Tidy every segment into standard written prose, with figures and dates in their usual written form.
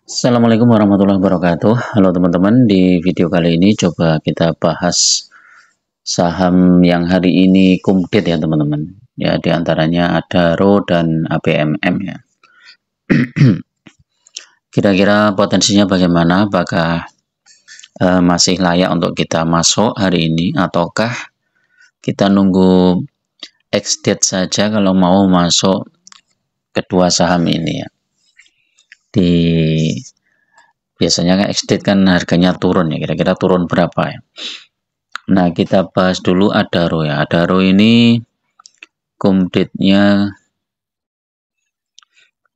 Assalamualaikum warahmatullahi wabarakatuh. Halo teman-teman, di video kali ini coba kita bahas saham yang hari ini kumdet ya teman-teman. Ya, diantaranya Adaro dan ABMM ya. Kira-kira potensinya bagaimana? Apakah masih layak untuk kita masuk hari ini ataukah kita nunggu ex-date saja kalau mau masuk kedua saham ini ya. Biasanya kan ex-date kan harganya turun ya, kira-kira turun berapa ya. Nah, kita bahas dulu Adaro ya. Adaro ini kumdate-nya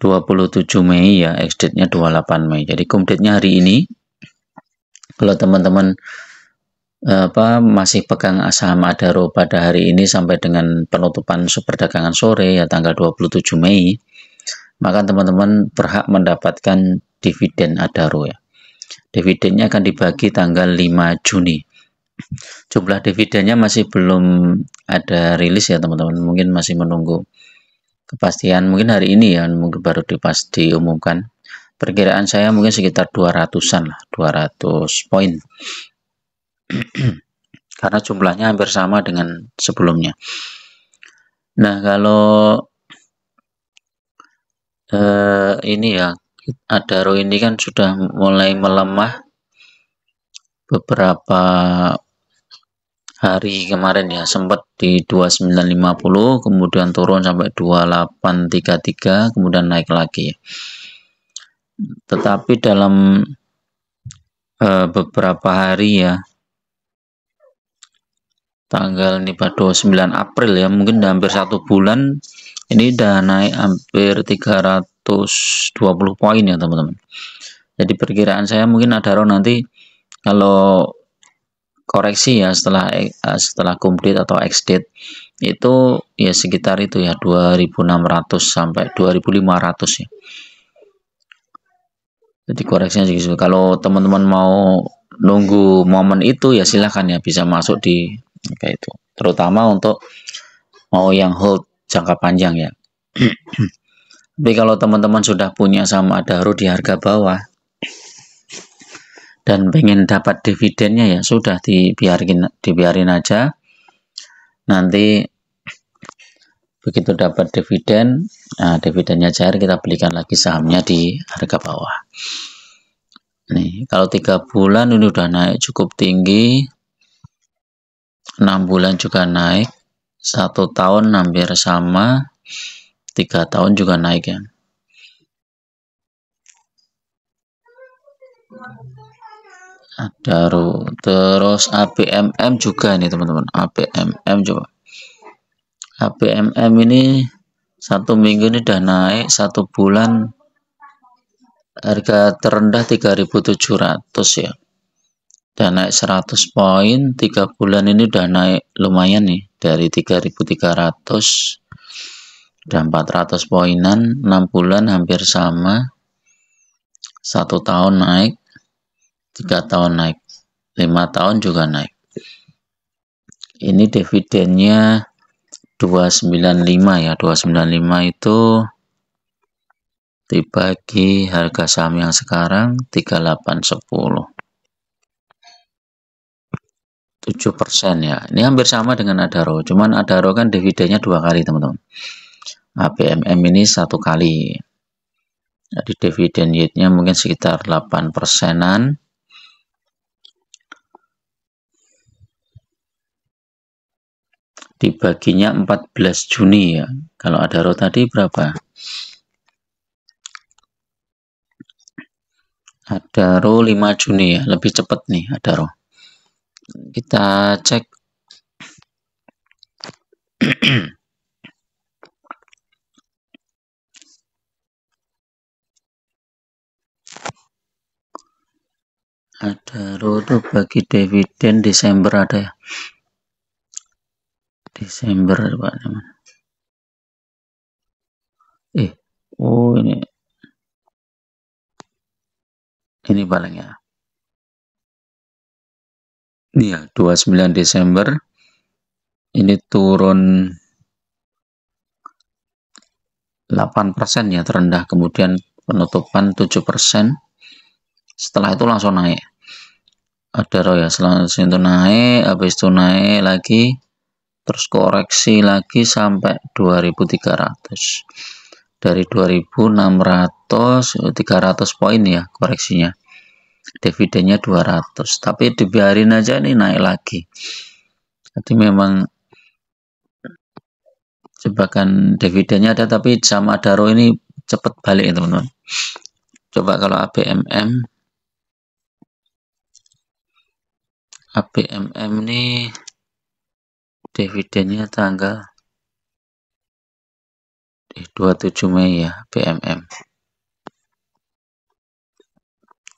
27 Mei ya, ex-date-nya 28 Mei. Jadi kumdate-nya hari ini. Kalau teman-teman masih pegang saham Adaro pada hari ini sampai dengan penutupan perdagangan sore ya tanggal 27 Mei, maka teman-teman berhak mendapatkan dividen Adaro ya. Dividennya akan dibagi tanggal 5 Juni. Jumlah dividennya masih belum ada rilis ya teman-teman, mungkin masih menunggu kepastian, mungkin hari ini ya, mungkin baru diumumkan. Perkiraan saya mungkin sekitar 200-an lah, 200 poin. Karena jumlahnya hampir sama dengan sebelumnya. Nah, kalau ini ya, Adaro ini kan sudah mulai melemah beberapa hari kemarin ya, sempat di 2950, kemudian turun sampai 2833, kemudian naik lagi. Tetapi dalam beberapa hari ya, tanggal ini pada 29 April ya, mungkin hampir 1 bulan ini udah naik hampir 320 poin ya teman-teman. Jadi perkiraan saya mungkin Adaro nanti kalau koreksi ya setelah complete atau ex-date itu ya sekitar itu ya 2600 sampai 2500 ya. Jadi koreksinya segitu. Kalau teman-teman mau nunggu momen itu ya silahkan ya, bisa masuk di kayak itu. Terutama untuk mau yang hold jangka panjang ya. Tapi kalau teman-teman sudah punya saham Adaro di harga bawah dan pengen dapat dividennya ya sudah dibiarin aja. Nanti begitu dapat dividen, nah dividennya cair kita belikan lagi sahamnya di harga bawah. Nih, kalau 3 bulan ini udah naik cukup tinggi, 6 bulan juga naik, 1 tahun hampir sama, 3 tahun juga naik ya. Adaro, terus ABMM juga nih teman-teman. ABMM coba. ABMM ini 1 minggu ini udah naik, 1 bulan harga terendah 3.700 ya. Udah naik 100 poin, 3 bulan ini udah naik lumayan nih, dari 3.300 udah 400 poinan, 6 bulan hampir sama, 1 tahun naik, 3 tahun naik, 5 tahun juga naik. Ini dividennya 295 ya, 295 itu dibagi harga saham yang sekarang 3810. 7% ya. Ini hampir sama dengan Adaro, cuman Adaro kan dividennya 2 kali teman-teman. ABMM ini 1 kali. Jadi dividen yield-nya mungkin sekitar 8%-an. Dibaginya 14 Juni ya. Kalau Adaro tadi berapa? Adaro 5 Juni ya, lebih cepat nih Adaro. Kita cek. Adaro tuh bagi dividen Desember ada ya. Desember Pak teman. Oh ini paling ya. Ini ya 29 Desember. Ini turun 8% ya, terendah, kemudian penutupan 7%. Setelah itu langsung naik. Adaro ya, selanjutnya itu naik, habis itu naik lagi, terus koreksi lagi sampai 2300. Dari 2600 300 poin ya koreksinya. Dividennya 200, tapi dibiarin aja nih naik lagi. Jadi memang jebakan dividennya ada, tapi sama Adaro ini cepat balik ya teman-teman. Coba kalau ABMM nih dividennya tanggal 27 Mei ya, BMM.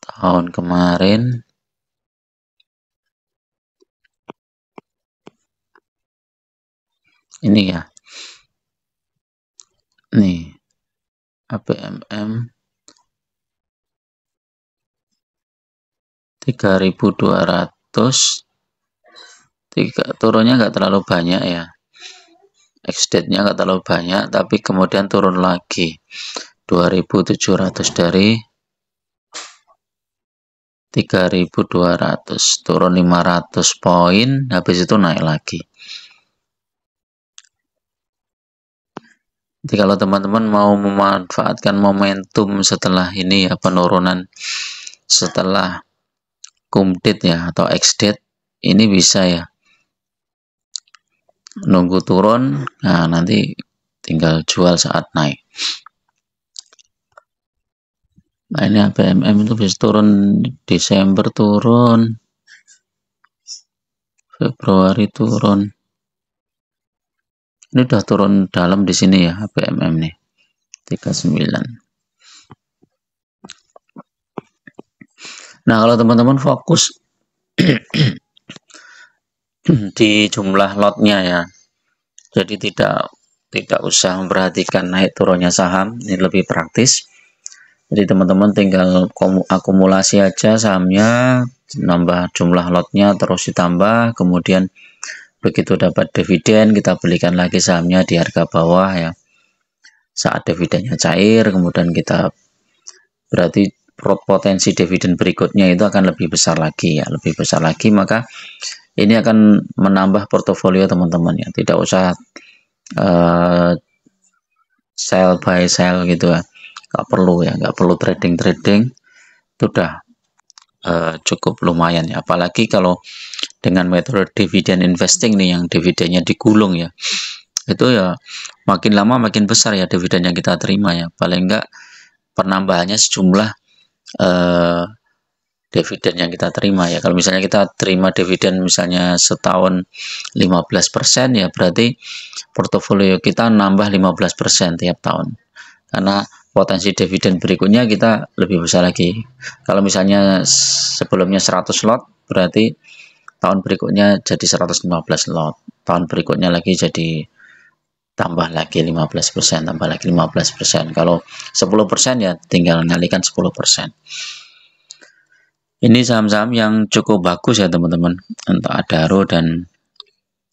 Tahun kemarin ini ya. Nih, ABMM 3.200, turunnya nggak terlalu banyak ya. Ex-date-nya nggak terlalu banyak, tapi kemudian turun lagi 2.700 dari 3.200, turun 500 poin, habis itu naik lagi. Jadi kalau teman-teman mau memanfaatkan momentum setelah ini ya, penurunan setelah cum date ya atau ex date, ini bisa ya, nunggu turun, nah nanti tinggal jual saat naik. Nah ini ABMM itu bisa turun Desember, turun Februari, turun. Ini udah turun dalam di sini ya ABMM nih 39. Nah kalau teman-teman fokus di jumlah lotnya ya, jadi tidak usah memperhatikan naik turunnya saham, ini lebih praktis. Jadi teman-teman tinggal akumulasi aja sahamnya, nambah jumlah lotnya terus ditambah, kemudian begitu dapat dividen kita belikan lagi sahamnya di harga bawah ya. Saat dividennya cair, kemudian kita berarti potensi dividen berikutnya itu akan lebih besar lagi ya, lebih besar lagi, maka ini akan menambah portofolio teman-teman ya. Tidak usah sell buy sell gitu ya, nggak perlu ya, nggak perlu trading itu udah cukup lumayan ya. Apalagi kalau dengan metode dividen investing nih yang dividennya digulung ya, itu ya makin lama makin besar ya dividen yang kita terima ya. Paling enggak penambahannya sejumlah dividen yang kita terima ya. Kalau misalnya kita terima dividen misalnya setahun 15% ya, berarti portofolio kita nambah 15% tiap tahun, karena potensi dividen berikutnya kita lebih besar lagi. Kalau misalnya sebelumnya 100 lot, berarti tahun berikutnya jadi 115 lot, tahun berikutnya lagi jadi tambah lagi 15%, tambah lagi 15%. Kalau 10% ya tinggal ngalikan 10%. Ini saham-saham yang cukup bagus ya teman-teman untuk Adaro dan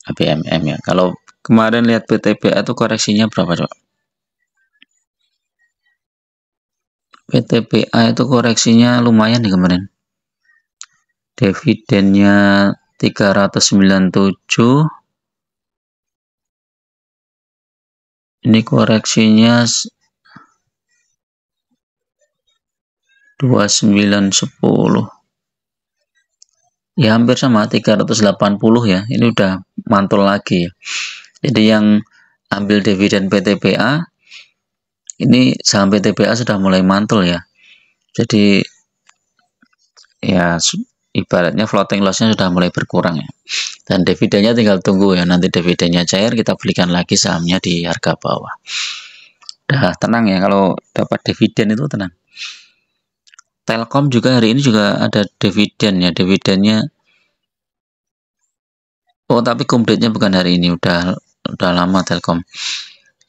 ABMM ya. Kalau kemarin lihat PTBA itu koreksinya berapa coba? PTBA itu koreksinya lumayan nih kemarin. Dividennya 397. Ini koreksinya 2910. Ya hampir sama 380 ya. Ini udah mantul lagi ya. Jadi yang ambil dividen PTBA, ini saham PTBA sudah mulai mantul ya. Jadi ya ibaratnya floating lossnya sudah mulai berkurang ya. Dan dividennya tinggal tunggu ya. Nanti dividennya cair kita belikan lagi sahamnya di harga bawah. Udah tenang ya, kalau dapat dividen itu tenang. Telkom juga hari ini juga ada dividen ya, dividennya. Oh tapi cum date-nya bukan hari ini, udah lama Telkom.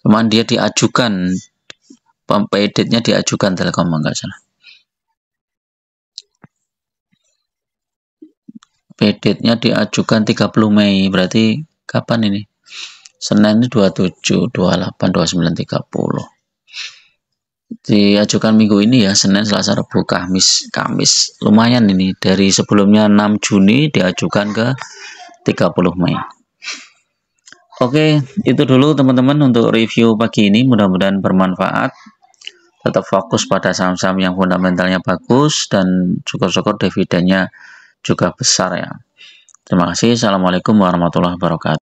Cuman dia diajukan, pay date-nya diajukan Telkom enggak salah. Pay date-nya diajukan 30 Mei, berarti kapan ini? Senin 27, 28, 29, 30. diajukan minggu ini ya, Senin, Selasa, Rabu, Kamis. Kamis lumayan ini, dari sebelumnya 6 Juni diajukan ke 30 Mei. Oke, itu dulu teman-teman untuk review pagi ini, mudah-mudahan bermanfaat. Tetap fokus pada saham-saham yang fundamentalnya bagus dan syukur-syukur dividennya juga besar ya. Terima kasih. Assalamualaikum warahmatullahi wabarakatuh.